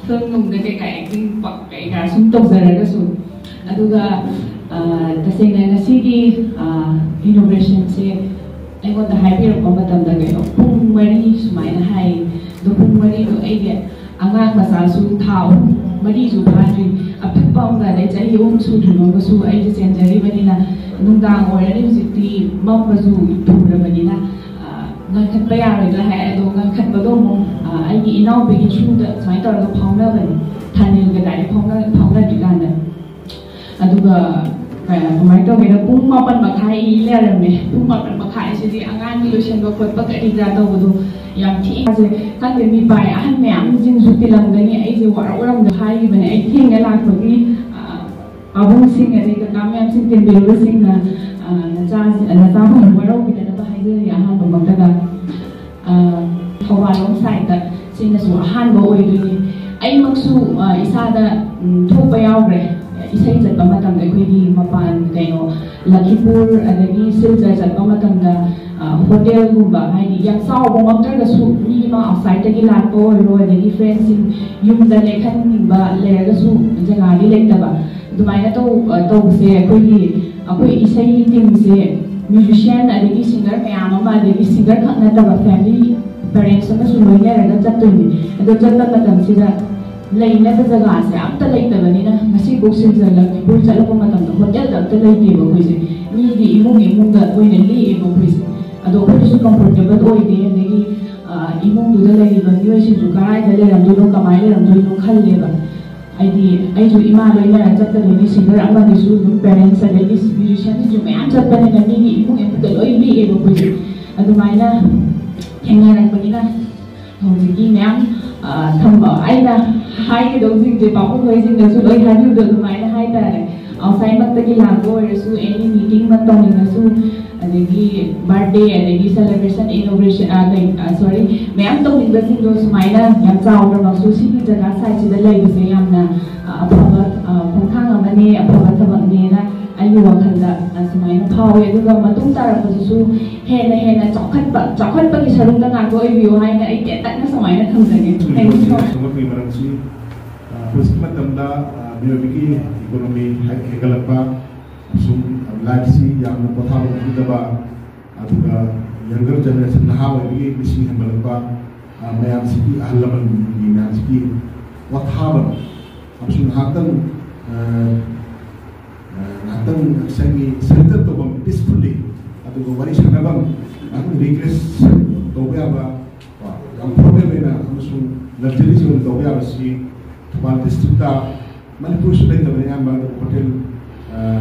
film nung da kai acting pak kai ga sum tok zara ga su aduga tasena ngasigi innovation se ai ko da happy ro ba tam da ga pung mari sumaina hai do pung mari do ai ge angang masa su thau mari su phadri apik pam da dai chai su thuno ga su ai je chen jari bani na nung da ore ni siti mam ba su tu ra bani na ngan khat pa ya ro da hai do ngan khat ba do mo ai gi inau be gi chu da sai tor ga phang na bani thanil ga dai phang na di kan da aduga kemai to kita pung mapan bakai le rame pung mapan bakai sih angan di lotion ba kot bakai di jatuh betul yang ti aje kan demi bai ahan me am jing suti lam gani ai je war orang da hai bane ai thing la ko gi abung sing ade ka kam am sing tin belu sing na cha ho waro ki da ba hai je ya han ba mak da thawal long sai da sing na su han ba oi du ai maksu isa da thok ba yaw re isai jatpa matam da khoi mapan kaino Lakipur adagi silja jatpa matam da hotel gumba hai yak saw bo maktar da su ni ma outside da gi lat ko ro adagi friends in yum da lekhan ni ba le ga su jaga di lek da ba dumai na to se khoi isai team se musician adagi singer mayam ma adagi singer khakna da ba family parents ma su loi ne ra jattu ni ado jatpa matam si da lei na ta jaga se amta lei ta bani na ngasi boxing ja la ki bul chala ko matam da hotel da ta lei ti ba koi se ni di imung da koi ne li e ba koi se ado koi su comfortable oi de ne gi imung du da lei ba ni si ju kai da le ram du lo kamai le ram du lo khal le ba ai ju ima loi na chat ta ni singer amba ni su parents and ni musician ju me am chat ba ne ni gi imung da loi li e ba koi se ado mai na enga ran ba ni na hong ji me am thầm bảo ai là hai cái đầu dinh để bảo không người dinh là su đôi hai điều được mà hai ta này outside mất tới cái làm rồi su any meeting mất toàn là su cái birthday cái celebration inauguration sorry mấy anh tôi định là dinh rồi su mai là nhắm giàu rồi mà su xin cái giá sai chỉ là lấy cái gì em là phong thang ở bên này phong thang ở bên này là anh yêu thằng là su mai nó phao vậy rồi mà tung ta là cái su hèn là chọc khách bất kỳ sao luôn ta ngạc với view hay là ai kẹt tận nó su mai nó thằng gì anh semua pembayaran si pusat tanda biologi ekonomi hegalapa sum laksi yang mempertahu kita ba juga younger generation nahaw ini misi hegalapa mayam siki ahlaman ini siki wathaban sum hatang sangi center to bang peacefully atau bari sanabang aku regress to ba ang problem na sum luxury zone to ya si Thapal district ta Manipur su dai tabani am ba hotel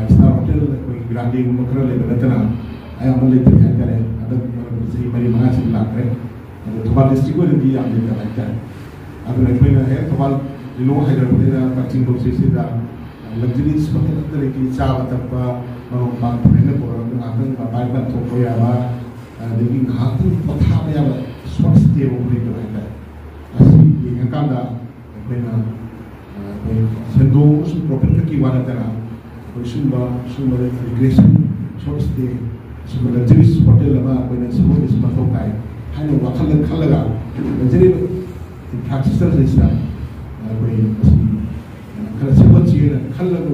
star hotel ko grandi makra le batana ay amal le tiya kare ada si mari mana si la kare Thapal district ko di am le ta ta adu na ko na hai Thapal lo Hyderabad na kaching ko si da luxury hotel tare ki cha batapa no ba ne ko na atang ba ba ba to ko ya ba de ki hatang patha ba ya swat stay over le ta asli yang kanda pena sendo su proper ki wala tara ko sumba regression short stay sumba luxury hotel ba pena sumba is mato kai hanu wa khalaga luxury practices is that ko kala sumba chi khalaga